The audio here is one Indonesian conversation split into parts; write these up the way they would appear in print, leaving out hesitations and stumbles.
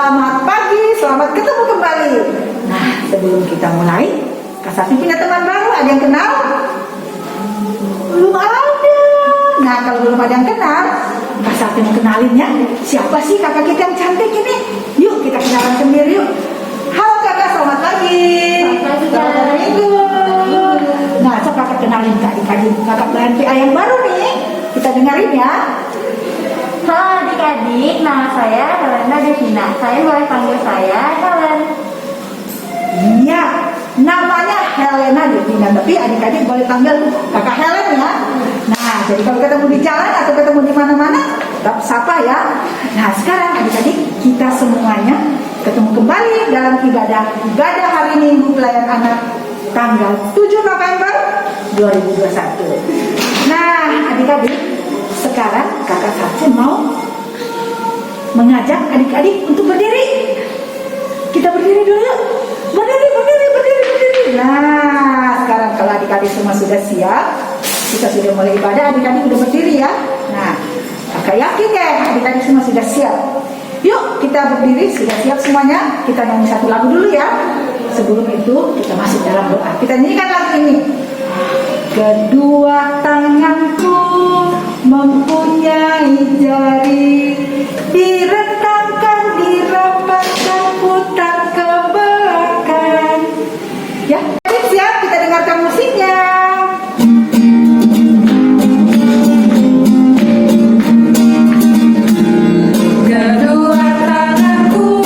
Selamat pagi, selamat ketemu kembali. Nah, sebelum kita mulai, Kak Sakti punya teman baru, ada yang kenal? Belum ada. Nah, kalau belum ada yang kenal, Kak Sakti mau kenalin ya. Siapa sih kakak kita yang cantik ini? Yuk, kita kenalan sendiri yuk. Halo kakak, selamat pagi. Selamat hari Minggu. Nah, coba kakak kenalin adik-adik kakak pelayan PA yang baru nih. Kita dengerin ya. Halo adik-adik, nama saya Helena Devina. Saya boleh panggil saya Helen. Iya, namanya Helena Devina, tapi adik-adik boleh panggil kakak Helen ya. Nah, jadi kalau ketemu di jalan atau ketemu di mana-mana, tetap sapa ya. Nah, sekarang adik-adik kita semuanya ketemu kembali dalam ibadah hari Minggu pelayan anak tanggal 7 November 2021. Nah, adik-adik, sekarang kakak Sakti mau mengajak adik-adik untuk berdiri. Kita berdiri dulu yuk. Berdiri. Nah, sekarang kalau adik-adik semua sudah siap, kita sudah mulai ibadah, adik-adik udah berdiri ya. Nah, kakak yakin ya adik-adik semua sudah siap. Yuk kita berdiri, sudah siap semuanya. Kita nyanyi satu lagu dulu ya. Sebelum itu kita masuk dalam doa. Kita nyanyikan lagu ini. Kedua tanganku mempunyai jari, direntangkan, dirapatkan, putar ke belakang. Ya, siap, kita dengarkan musiknya. Kedua tanganku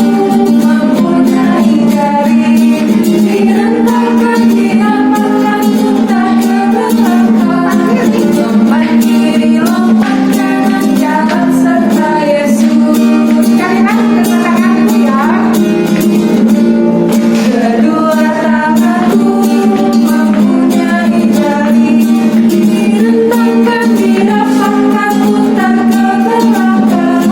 mempunyai jari, direntangkan, dirapatkan, putar ke belakang. Lompat kiri, lompat kanan, jalan serta Yesus. Sekali lagi kedua tanganku ya. Kedua tanganku mempunyai jari, direntangkan, dirapatkan, putar ke belakang.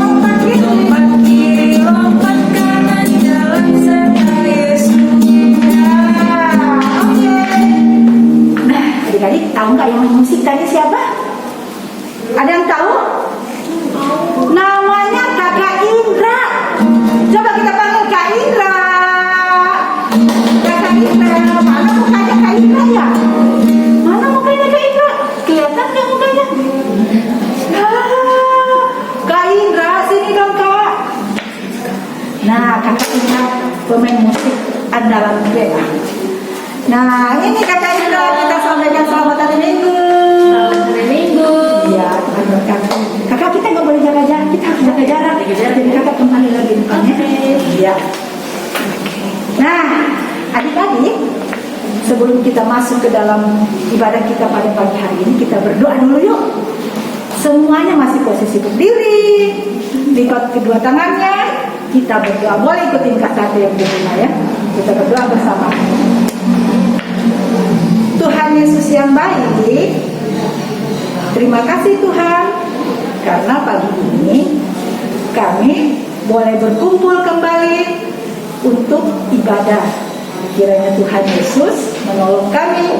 Lompat kiri, lompat kanan, jalan serta Yesus. Nah, adik-adik tahu nggak yang main musik tadi siapa? Ada yang tahu? Namanya Kakak Indra. Coba kita panggil Kak Indra. Kakak Indra, mana mukanya Kak Indra ya? Mana mukanya Kak Indra? Kelihatan nggak mukanya? Kak Indra, sini dong Kak. Nah, Kakak Indra pemain musik andalan PA. Nah, ini Kakak Indra, kita sampaikan selamat hari Minggu. Selamat hari Minggu. Iya, Tuhan berkati. Kakak kita nggak boleh jaga jarak, kita harus jaga jarak. Jadi kakak kembali lagi depannya. Iya. Nah, adik-adik, sebelum kita masuk ke dalam ibadah kita pada pagi hari ini, kita berdoa dulu yuk. Semuanya masih posisi berdiri, lipat kedua tangannya. Kita berdoa, boleh ikutin kata yang di rumah ya. Kita berdoa bersama. Tuhan Yesus yang baik, terima kasih Tuhan, karena pagi ini kami boleh berkumpul kembali untuk ibadah. Kiranya Tuhan Yesus menolong kami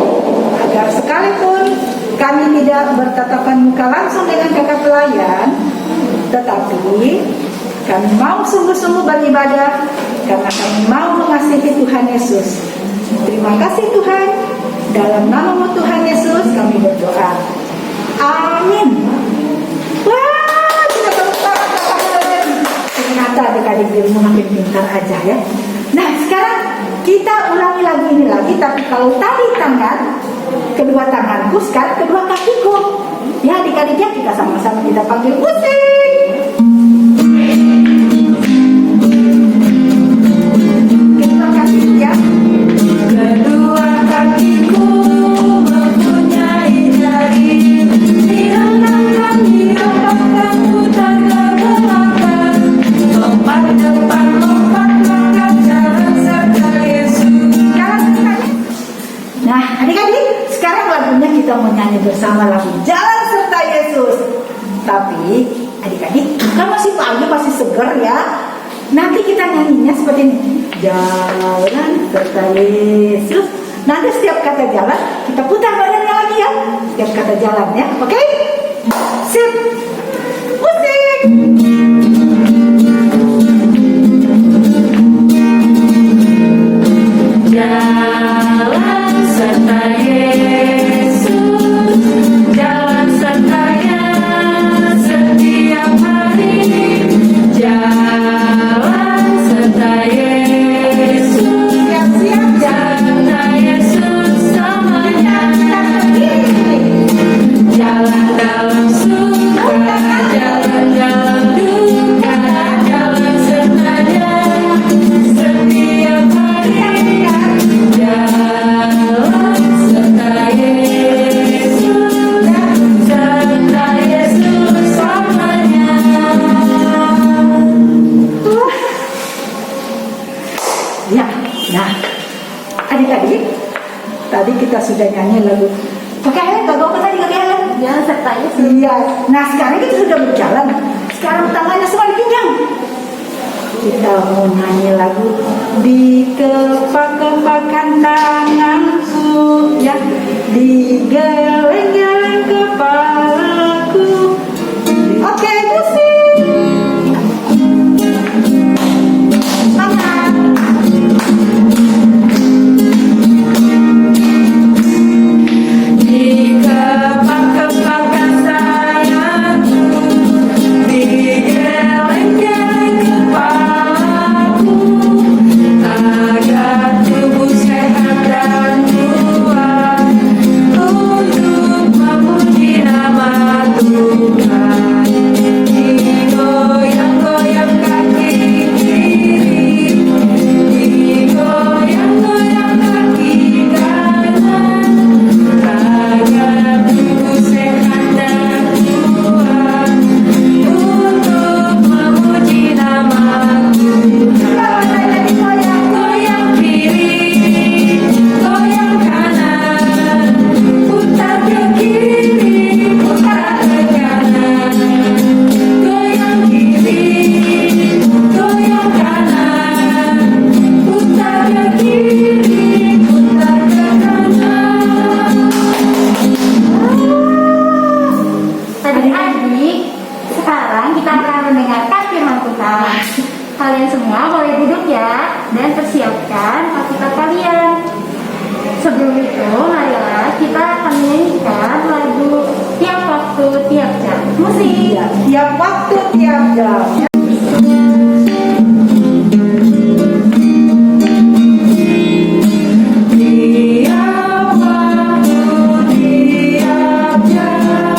agar sekalipun kami tidak bertatapan muka langsung dengan kakak pelayan, tetapi kami mau sungguh-sungguh beribadah karena kami mau mengasihi Tuhan Yesus. Terima kasih Tuhan, dalam nama Tuhan Yesus kami berdoa. Amin. Wah, sudah berdoa. Ternyata adik-adik di rumah makin pintar aja ya. Nah, sekarang kita ulangi lagu ini lagi, tapi kalau tadi tangan, kedua tanganku, sekarang kedua kakiku. Ya adik-adik ya, kita sama-sama kita panggil musik. Kedua kakiku ya. Kedua kakiku mempunyai jari, direntangkan, dirapatkan, putar ke belakang. Lompat depan, lompat belakang, jalan serta Yesus. Nah, adik-adik, sekarang lagunya kita mau nyanyi bersama lagu Jalan Serta Yesus. Tapi adik-adik kan masih pagi, masih seger ya. Nanti kita nyanyinya seperti ini. Jalan serta Yesus. Nanti setiap kata jalan kita putar badannya lagi ya. Setiap kata jalan ya, oke? Sip. Musik. tadi kita sudah nyanyi lagu KKN, gak apa tadi KKN? Jangan serta Yesus. Iya. Nah sekarang kita sudah berjalan. Sekarang tangannya semua digenggam. Kita mau nyanyi lagu di kepak-kepakan tanganku, ya, digeleng-geleng kepalaku. Oke, musik. Semangat. Di kepak-kepakan sayangku, digeleng-geleng kepalaku, agar tubuh sehat dan kuat untuk memuji nama Tuhan. Digoyang-goyang kaki kiri, digoyang-goyang kaki kanan, agar tubuh sehat dan kuat untuk memuji nama Tuhan. Goyang kiri, goyang kanan, putar ke kiri, putar ke kanan. Goyang kiri, goyang kanan, putar ke kiri, putar ke kanan. Adik-adik, sekarang kita akan mendengarkan firman Tuhan. Kalian semua boleh duduk ya, dan persiapkan Alkitab kalian. Sebelum itu, marilah kita akan menyanyikan lagu Tiap Waktu Tiap Jam. Musik. Iya, tiap waktu, tiap jam. Tiap waktu, tiap jam,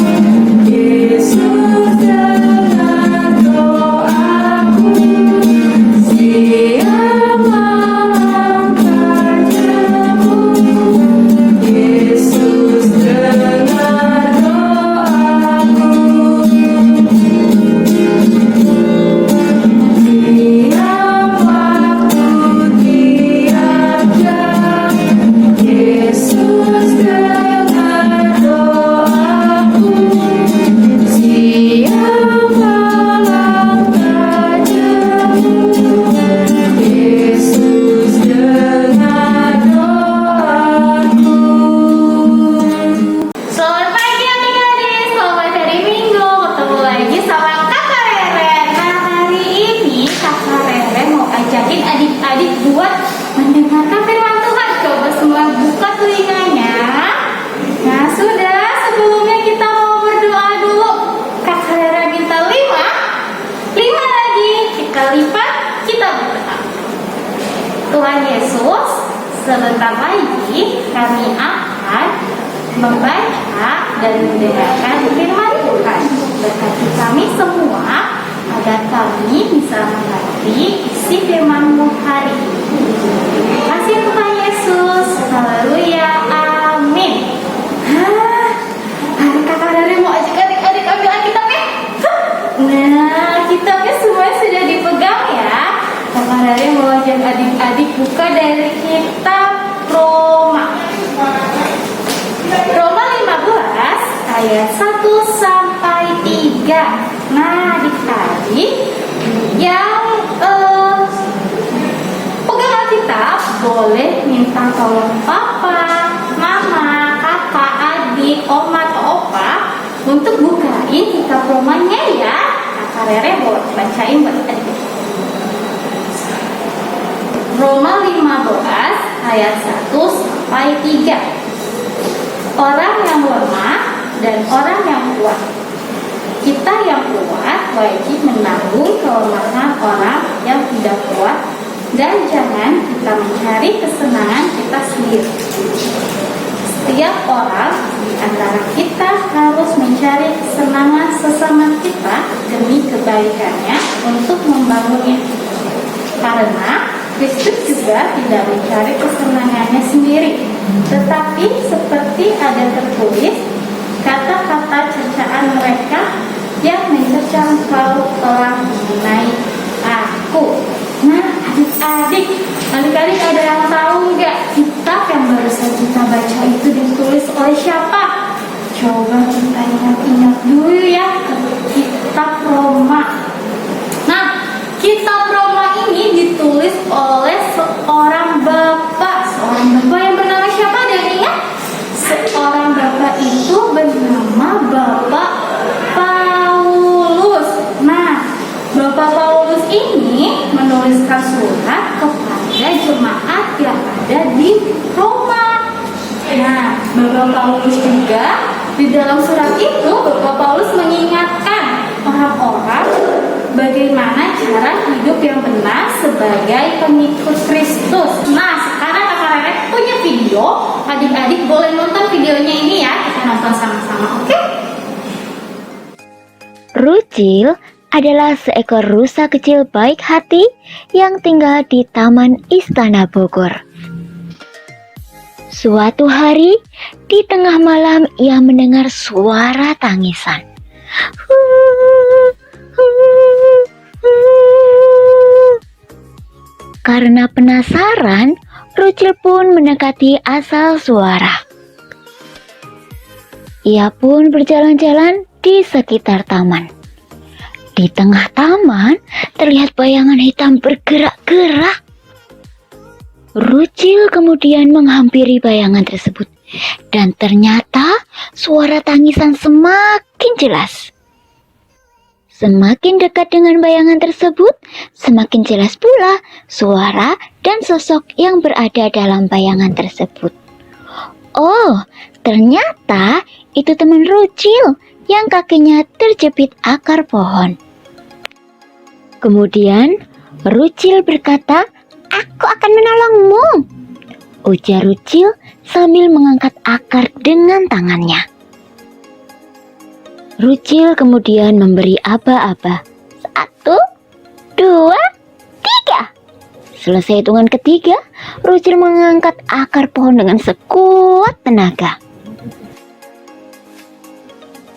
Yesus dengar doaku. Siang malam kerjaku, Yesus dengar doaku. Tiap waktu, tiap jam, Yesus dengar doaku. Siang malam kerjaku, Yesus dengar doaku. Selamat pagi adik-adik, selamat hari Minggu. Ketemu lagi sama Kakak Rere. Nah, hari ini Kakak Rere mau ajakin adik-adik buat mendengarkan firman Tuhan. Coba semua buka telinganya. Nah, sudah, sebelumnya kita mau berdoa dulu. Kakak Rere minta 5 lagi. Kita lipat, kita berdoa. Tuhan Yesus, sebentar lagi kami akan membaca dan mendengarkan firman Tuhan. Berkati kami semua agar kami bisa mengerti isi firman-Mu hari ini. Terima kasih Tuhan Yesus. Haleluya. Amin. Kakak Rere mau ajak adik-adik ambil Alkitabnya. Nah, kitabnya semua sudah dipegang ya. Kakak Rere mau ajak adik-adik buka dari kitab Roma. Roma 15 ayat 1 sampai 3. Nah, adik-adik yang pegang Alkitab boleh minta tolong papa, mama, kakak, adik, oma atau opa untuk bukain kitab Romanya ya. Kakak Rere boleh bacain buat adik. Roma 15 ayat 1 sampai 3. Orang yang lemah dan orang yang kuat. Kita yang kuat wajib menanggung kelemahan orang yang tidak kuat, dan jangan kita mencari kesenangan kita sendiri. Setiap orang di antara kita harus mencari kesenangan sesama kita demi kebaikannya untuk membangunnya. Karena Kristus juga tidak mencari kesenangannya sendiri, tetapi seperti ada tertulis, kata-kata cercaan mereka yang mencerca engkau telah mengenai aku. Nah, adik-adik ada yang tahu nggak kitab yang baru saja kita baca itu ditulis oleh siapa? Coba kita ingat-ingat dulu ya ke kitab Roma. Nah, kitab Roma ini ditulis oleh seorang bapak yang bernama siapa? Dan ingat, seorang bapak itu bernama Bapak Paulus. Nah, Bapak Paulus ini menuliskan surat kepada jemaat yang ada di Roma. Nah, Bapak Paulus juga di dalam surat itu, Bapak Paulus mengingatkan orang-orang bagaimana cara hidup yang benar sebagai pengikut Kristus. Nah, sekarang Kakak Rere punya video. Adik-adik boleh nonton videonya ini ya. Kita nonton sama-sama, oke? Rucil adalah seekor rusa kecil baik hati yang tinggal di Taman Istana Bogor. Suatu hari, di tengah malam ia mendengar suara tangisan. Karena penasaran, Rucil pun mendekati asal suara. Ia pun berjalan-jalan di sekitar taman. Di tengah taman, terlihat bayangan hitam bergerak-gerak. Rucil kemudian menghampiri bayangan tersebut, dan ternyata suara tangisan semakin jelas. Semakin dekat dengan bayangan tersebut, semakin jelas pula suara dan sosok yang berada dalam bayangan tersebut. Oh, ternyata itu teman Rucil yang kakinya terjepit akar pohon. Kemudian Rucil berkata, "Aku akan menolongmu," ujar Rucil sambil mengangkat akar dengan tangannya. Rucil kemudian memberi aba-aba. 1, 2, 3. Selesai hitungan ketiga, Rucil mengangkat akar pohon dengan sekuat tenaga.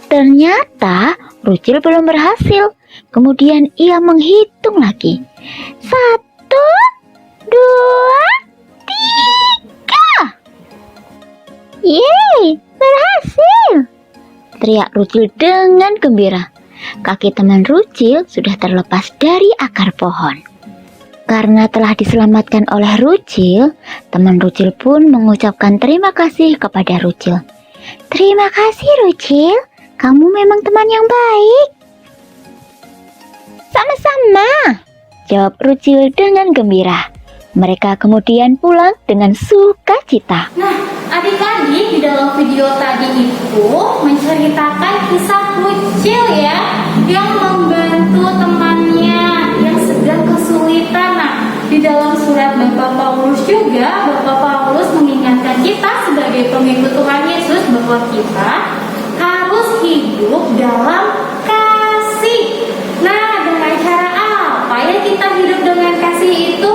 Ternyata Rucil belum berhasil. Kemudian ia menghitung lagi. 1, 2, 3. Yeay, berhasil! Teriak Rucil dengan gembira. Kaki teman Rucil sudah terlepas dari akar pohon. Karena telah diselamatkan oleh Rucil, teman Rucil pun mengucapkan terima kasih kepada Rucil. "Terima kasih Rucil, kamu memang teman yang baik." "Sama-sama," jawab Rucil dengan gembira. Mereka kemudian pulang dengan sukacita. Nah, adik-adik, di dalam video tadi itu menceritakan kisah Rucil ya, yang membantu temannya yang sedang kesulitan. Nah, di dalam surat Bapak Paulus juga, Bapak Paulus mengingatkan kita sebagai pengikut Tuhan Yesus bahwa kita harus hidup dalam kasih. Nah, dengan cara apa ya kita hidup dengan kasih itu?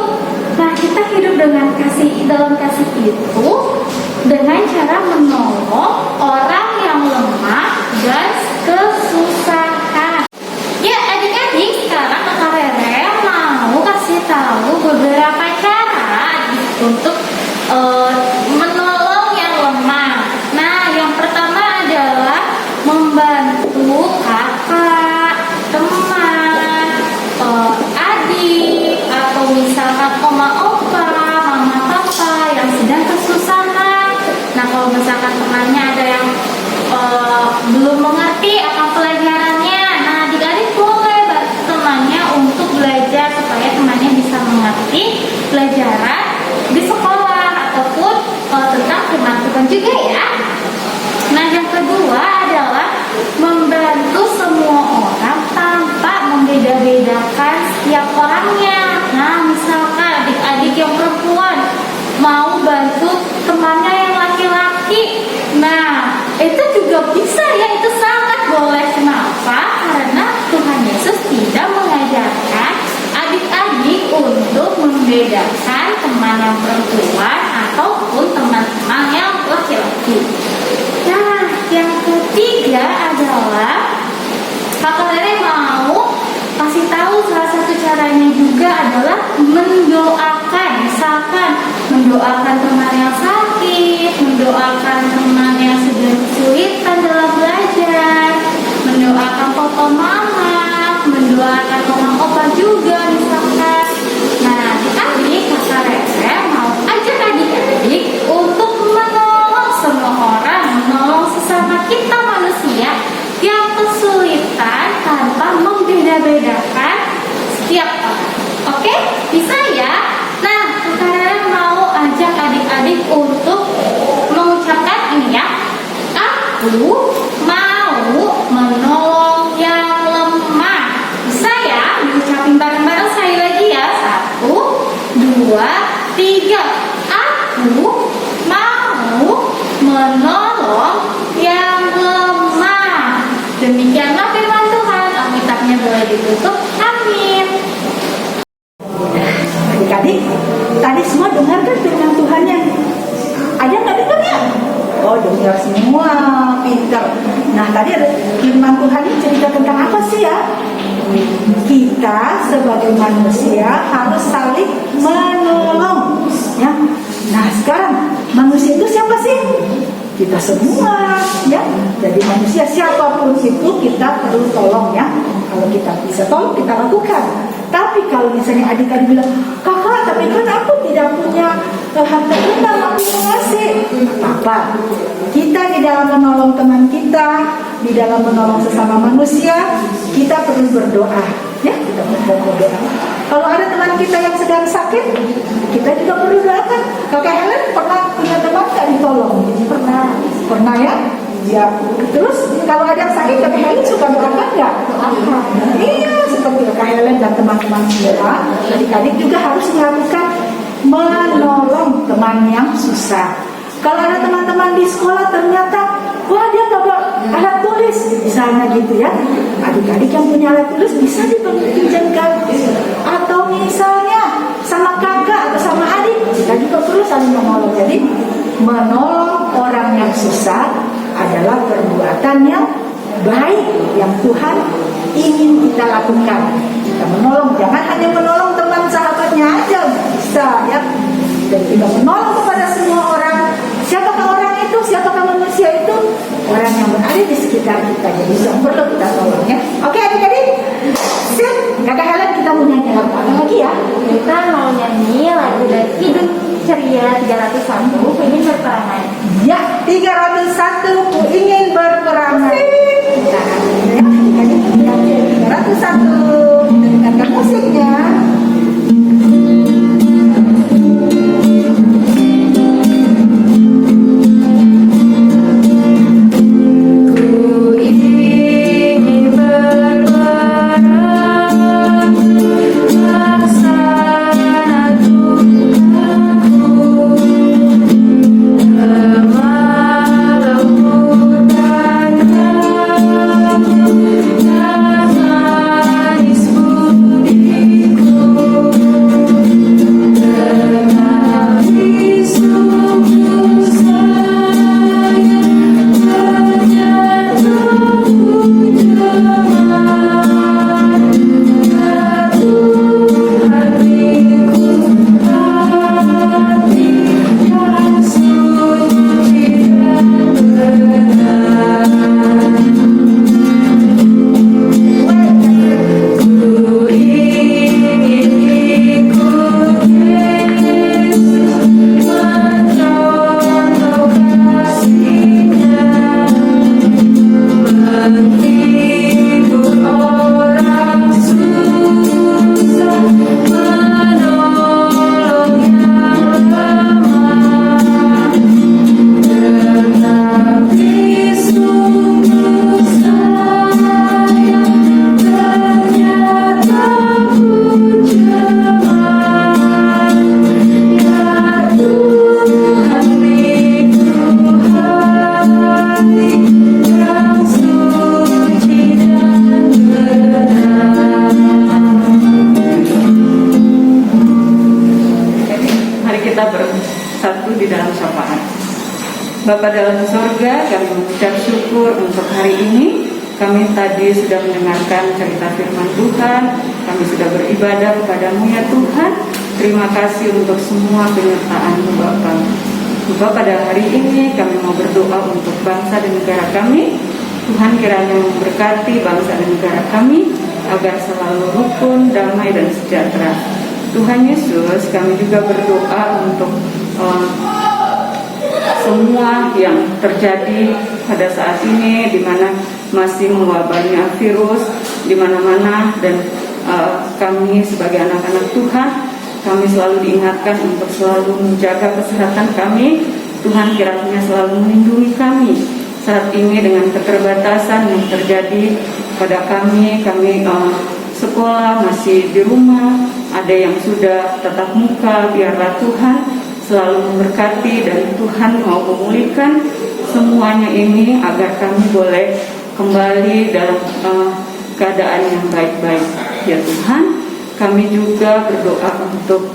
Nah, kita hidup dengan kasih, dalam kasih itu dengan cara menolong orang yang lemah dan kesusahan. Ya, adik-adik, sekarang Kakak Rere mau kasih tahu beberapa cara untuk menolong yang lemah. Nah, yang pertama adalah membantu kakak, teman, adik, atau misalkan oma opa, mama papa yang sedang kesusahan. Nah, kalau misalkan temannya ada yang belum mengerti akan pelajarannya, nah adik-adik boleh bantu temannya untuk belajar supaya temannya bisa mengerti pelajaran di sekolah ataupun tentang firman Tuhan juga ya. Nah, yang kedua adalah membantu semua orang tanpa membeda-bedakan setiap orangnya. Nah, misalkan adik-adik yang perempuan mau bantu temannya yang laki-laki, nah itu juga bisa ya, itu sangat boleh. Kenapa? Karena Tuhan Yesus tidak mengajarkan adik-adik untuk membedakan teman yang perempuan ataupun teman-teman yang laki-laki. Nah, yang ketiga adalah Kakak Rere mau kasih tahu salah satu cara caranya juga adalah mendoakan. Misalkan mendoakan teman yang sakit, mendoakan teman yang sedang kesulitan dalam belajar, mendoakan papa mama, mendoakan oma opa juga misalkan. Nah, tadi Kakak Rere mau ajak adik-adik untuk menolong semua orang, menolong sesama kita manusia yang kesulitan tanpa membeda-bedakan setiap orang. Oke? Bisa ya? Nah, Kakak Rere mau ajak adik-adik untuk mengucapkan ini ya. Aku mau menolong yang lemah. Bisa ya? Diucapin bareng-bareng sekali lagi ya. 1, 2, 3. Aku mau menolong yang lemah. Demikianlah firman Tuhan. Alkitabnya boleh ditutup. Amin. Adik-adik, tadi semua dengar kan firman Tuhan yang ada nggak dengar ya? Oh, dengar semua, pintar. Nah, tadi ada firman Tuhan ini cerita tentang apa sih ya? Kita sebagai manusia harus saling menolong, ya. Nah, sekarang manusia itu siapa sih? Kita semua, ya. Jadi manusia siapapun itu kita perlu tolong, ya. Kalau kita bisa tolong, kita lakukan. Tapi kalau misalnya adik-adik bilang, kakak, tapi kan aku tidak punya harta benda, aku mengasih. Apa? Kita di dalam menolong teman kita, di dalam menolong sesama manusia, kita perlu berdoa. Ya, kita perlu berdoa. Kalau ada teman kita yang sedang sakit, kita juga perlu doakan. Kakak Helen pernah punya teman nggak ditolong? Pernah ya? Ya. Terus kalau ada yang sakit, Kakak Helen suka doakan nggak? Iya, seperti Kakak Helen dan teman-teman semua, adik-adik juga harus melakukan menolong teman yang susah. Kalau ada teman-teman di sekolah ternyata, wah dia nggak bawa alat tulis, misalnya gitu ya. Adik-adik yang punya alat tulis bisa dipinjamkan. Atau misalnya sama kakak atau sama adik, kita juga perlu saling menolong. Jadi menolong orang yang susah adalah perbuatan yang baik yang Tuhan ingin kita lakukan. Kita menolong, jangan hanya menolong teman sahabatnya aja, bisa ya. Dan kita menolong kepada semua orang. Siapakah orang itu? Siapakah manusia itu? Orang yang berada di sekitar kita. Jadi yang perlu kita tolong ya. Oke adik-adik, sip. Kakak Helen, kita mau nyanyi apa lagi ya? Kita mau nyanyi lagu dari Hidup Ceria 301, Ku Ingin Berperangan. Ya, 301, Ku Ingin Berperangan. Kita ya, adik-adik nyanyi 301. Dengarkan musiknya. Bapa dalam surga, kami mengucap syukur untuk hari ini. kami tadi sudah mendengarkan cerita firman Tuhan, kami sudah beribadah kepadamu ya Tuhan. Terima kasih untuk semua penyertaan-Mu Bapa. Bapa, pada hari ini kami mau berdoa untuk bangsa dan negara kami. Tuhan kiranya memberkati bangsa dan negara kami agar selalu rukun, damai dan sejahtera. Tuhan Yesus, kami juga berdoa untuk semua yang terjadi pada saat ini, di mana masih mewabahnya virus di mana-mana, dan kami sebagai anak-anak Tuhan, kami selalu diingatkan untuk selalu menjaga kesehatan kami. Tuhan kiranya selalu melindungi kami saat ini dengan keterbatasan yang terjadi pada kami. Sekolah masih di rumah, ada yang sudah tatap muka. Biarlah Tuhan selalu memberkati dan Tuhan mau memulihkan semuanya ini agar kami boleh kembali dalam keadaan yang baik-baik. Ya Tuhan, kami juga berdoa untuk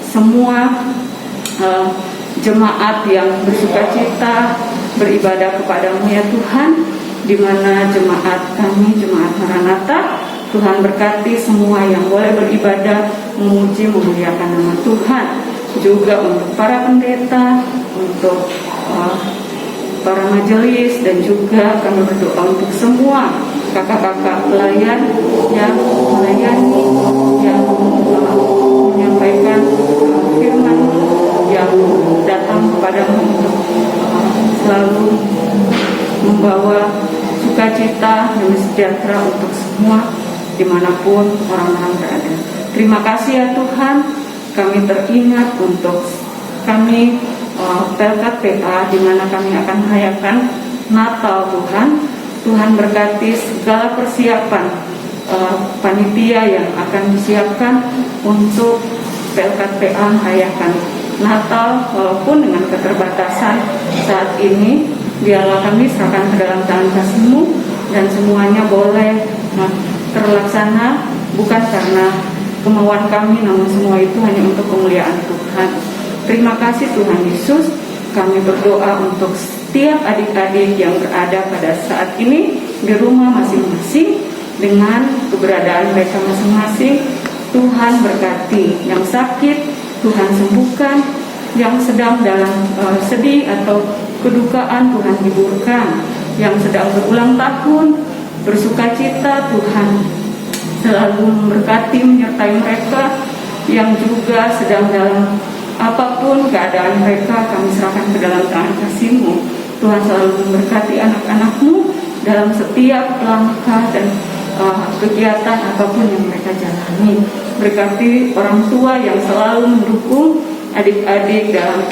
semua jemaat yang bersukacita beribadah kepadamu ya Tuhan, di mana jemaat kami, jemaat Maranatha, Tuhan berkati semua yang boleh beribadah, memuji, memuliakan nama Tuhan. Juga untuk para pendeta, untuk para majelis, dan juga kami berdoa untuk semua kakak-kakak pelayan yang melayani, yang menyampaikan firman, yang datang kepadamu untuk selalu membawa sukacita dan sejahtera untuk semua dimanapun orang-orang berada. Terima kasih ya Tuhan. Kami teringat untuk kami Pelkat PA, di mana kami akan merayakan Natal Tuhan. Tuhan berkati segala persiapan panitia yang akan disiapkan untuk Pelkat PA merayakan Natal, walaupun dengan keterbatasan saat ini. Biarlah kami serahkan ke dalam tangan kasih-Mu, dan semuanya boleh terlaksana bukan karena kemauan kami, namun semua itu hanya untuk kemuliaan Tuhan. Terima kasih Tuhan Yesus. Kami berdoa untuk setiap adik-adik yang berada pada saat ini di rumah masing-masing dengan keberadaan mereka masing-masing. Tuhan berkati yang sakit, Tuhan sembuhkan, yang sedang dalam sedih atau kedukaan, Tuhan hiburkan, yang sedang berulang tahun bersukacita, Tuhan selalu memberkati, menyertai mereka. Yang juga sedang dalam apapun keadaan mereka, kami serahkan ke dalam tangan kasih-Mu. Tuhan selalu memberkati anak-anak-Mu dalam setiap langkah dan kegiatan apapun yang mereka jalani. Berkati orang tua yang selalu mendukung adik-adik dalam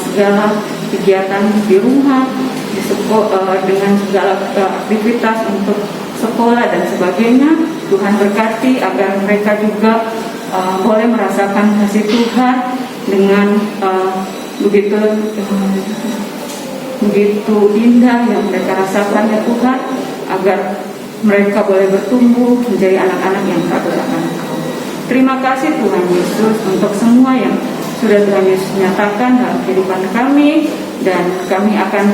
segala kegiatan di rumah, di sekolah, dengan segala aktivitas untuk sekolah dan sebagainya. Tuhan berkati agar mereka juga boleh merasakan kasih Tuhan dengan begitu indah yang mereka rasakan ya Tuhan, agar mereka boleh bertumbuh menjadi anak-anak yang taat-taat. Terima kasih Tuhan Yesus untuk semua yang sudah Tuhan Yesus nyatakan dalam kehidupan kami, dan kami akan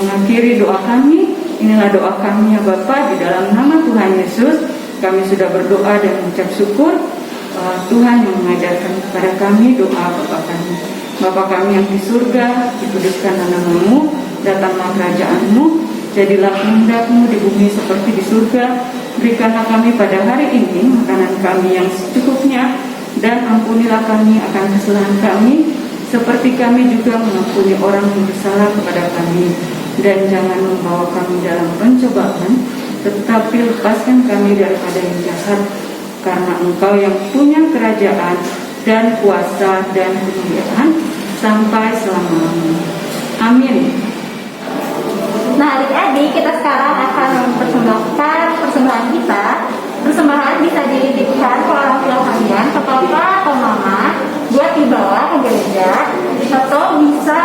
mengakhiri doa kami. Inilah doa kami ya Bapa, di dalam nama Tuhan Yesus kami sudah berdoa dan mengucap syukur. Tuhan yang mengajarkan kepada kami doa Bapa kami. Bapa kami yang di surga, dikuduskanlah nama-Mu, datanglah kerajaan-Mu, jadilah kehendak-Mu di bumi seperti di surga. Berikanlah kami pada hari ini makanan kami yang secukupnya, dan ampunilah kami akan kesalahan kami, seperti kami juga mengampuni orang yang bersalah kepada kami. Dan jangan membawa kami dalam pencobaan, tetapi lepaskan kami daripada yang jahat, karena Engkau yang punya kerajaan dan kuasa dan kemuliaan sampai selama-lamanya. Amin. Nah adik-adik, kita sekarang akan mempersembahkan persembahan kita. Persembahan bisa dititipkan ke orang tua kalian, ke papa atau mama, buat dibawa ke gereja, atau bisa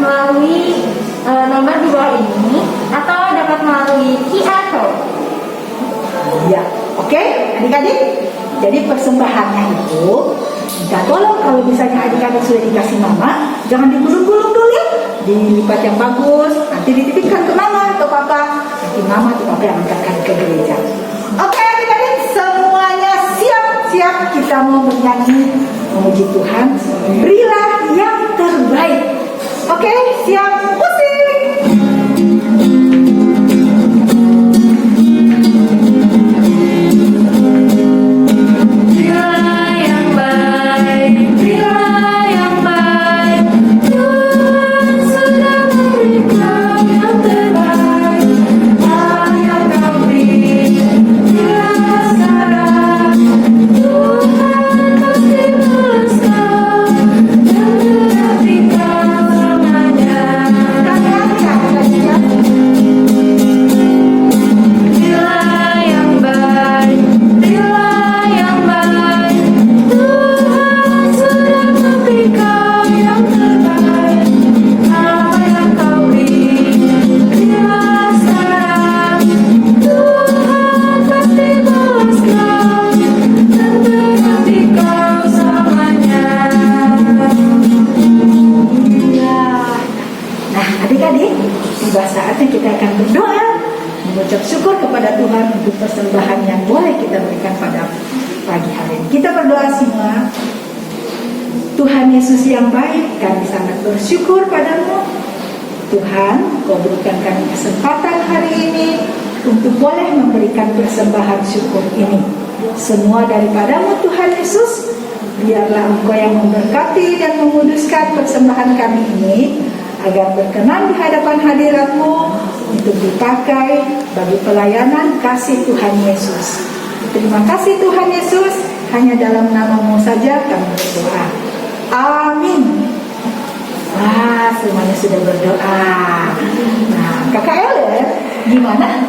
melalui nomor di bawah ini, atau dapat melalui QR code. Ya, oke, adik-adik. Jadi persembahannya itu, minta tolong kalau misalnya adik-adik sudah dikasih mama, jangan digulung-gulung dulu ya, dilipat yang bagus, nanti dititipkan ke mama atau papa. Nanti mama atau papa yang antarkan ke gereja. Oke adik-adik, semuanya siap-siap kita mau bernyanyi memuji Tuhan. Berilah yang terbaik. Oke, siap, musik. Berilah yang baik, berilah yang baik. Tuhan sudah memberikan yang terbaik. Apa yang kau beri, berilah sekarang. Tuhan pasti balas kau dan berarti kau selamanya. Berilah yang baik, berilah yang baik. Tuhan sudah memberi kau yang terbaik. Apa yang kau beri, berilah sekarang. Tuhan pasti balas kau dan berarti kau selamanya. Ya. Nah adik-adik, tiba saatnya kita akan berdoa, mengucap syukur kepada Tuhan untuk persembahan yang boleh kita berikan pada pagi hari ini. Kita berdoa semua. Tuhan Yesus yang baik, kami sangat bersyukur padamu. Tuhan, kau berikan kami kesempatan hari ini untuk boleh memberikan persembahan syukur ini. Semua daripadamu Tuhan Yesus. Biarlah Engkau yang memberkati dan menguduskan persembahan kami ini, agar berkenan di hadapan hadirat-Mu untuk dipakai bagi pelayanan kasih Tuhan Yesus. Terima kasih Tuhan Yesus, hanya dalam nama-Mu saja kami berdoa. Amin. Wah, semuanya sudah berdoa. Nah, Kakak Helen, gimana?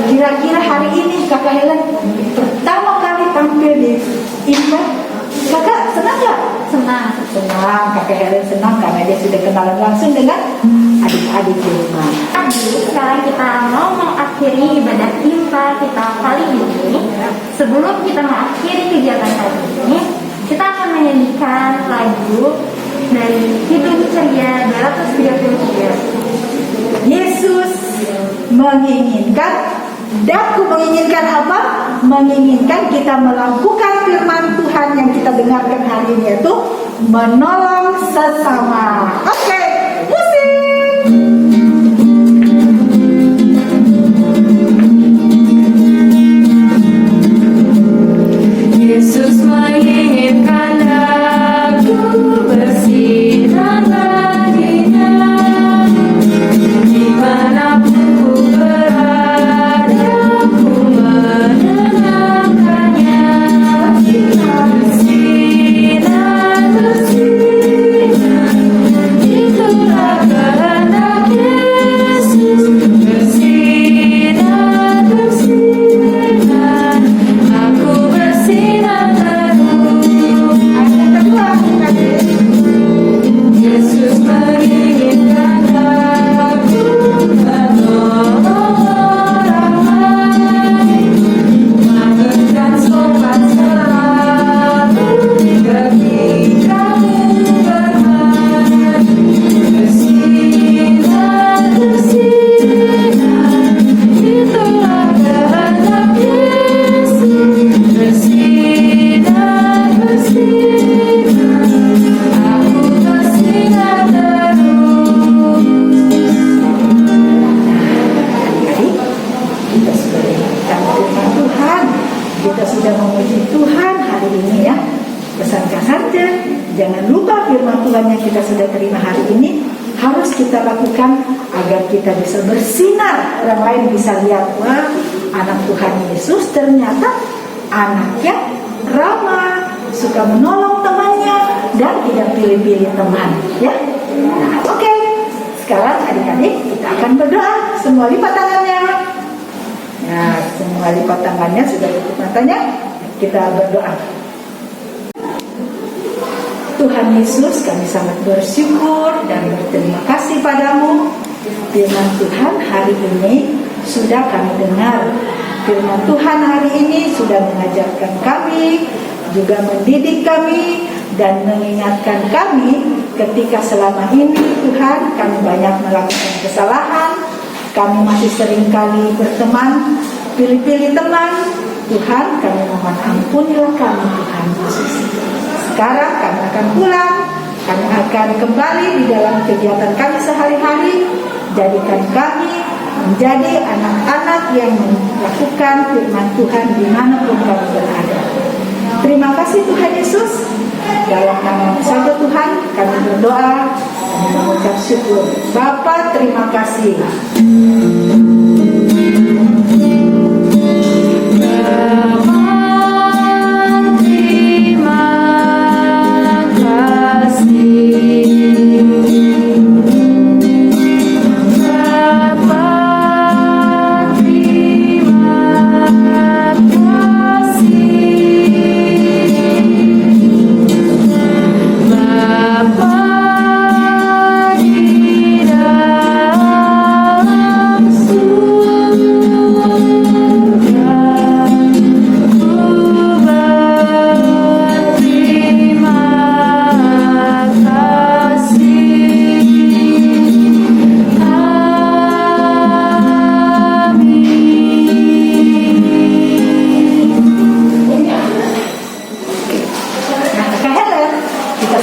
Kira-kira hari ini Kakak Helen pertama kali tampil di Indah. Kakak senang gak? Senang. Senang, Kakak Helen senang karena dia sudah kenalan langsung dengan adik-adik di rumah. Sekarang kita mau mengakhiri ibadah kita kali ini. Sebelum kita mengakhiri kegiatan kali ini, kita akan menyanyikan lagu dari Hidup Ceria 233. Yesus menginginkan, daku menginginkan apa? Menginginkan kita melakukan firman Tuhan yang kita dengarkan hari ini, yaitu menolong sesama. Oke, musik. Yesus menginginkan aku bersinar baginya, dimanapun ku berada, ku menenangkannya. Bersinar, bersinar, itulah kehendak Yesus. Bersinar, bersinar, aku bersinar terus. Yang kedua, adik-adik. Yesus menginginkan aku menolong orang lain, memberikan sopan selalu ketika berharap. Bersinar, bersinar, itulah kehendak Yesus. Bersinar, bersinar, aku bersinar terus. Adik-adik, kita sudah dengarkan firman Tuhan, kita sudah memuji Tuhan hari ini ya. Pesan saja, jangan lupa firman Tuhan yang kita sudah terima hari ini harus kita lakukan agar kita bisa bersinar. Orang lain bisa lihat, wah, anak Tuhan Yesus ternyata anaknya ramah, suka menolong temannya, dan tidak pilih-pilih teman ya. Nah, oke. Sekarang adik-adik kita akan berdoa. Semua lipat tangannya. Nah, semua lipat tangannya, sudah tutup matanya. Kita berdoa. Tuhan Yesus, kami sangat bersyukur dan berterima kasih padamu. Firman Tuhan hari ini sudah kami dengar. Firman Tuhan hari ini sudah mengajarkan kami, juga mendidik kami, dan mengingatkan kami ketika selama ini Tuhan kami banyak melakukan kesalahan, Kami masih seringkali berteman, pilih-pilih teman. Tuhan, kami mohon ampunilah kami, Tuhan Yesus. Sekarang kami akan pulang. Kami akan kembali di dalam kegiatan kami sehari-hari. Jadikan kami menjadi anak-anak yang melakukan firman Tuhan dimanapun kami berada. Terima kasih Tuhan Yesus. Dalam nama saja Tuhan kami berdoa dan mengucap syukur. Bapa, terima kasih.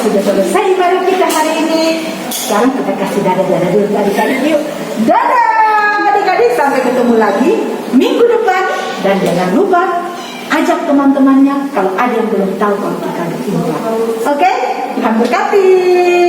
Sudah selesai ibadah kita hari ini. Sekarang kita kasih dadah-dadah dulu adik-adik yuk. Dadah adik-adik, sampai ketemu lagi minggu depan. Dan jangan lupa ajak teman-temannya kalau ada yang belum tahu kalau kita ada info. Oke? Tuhan berkati.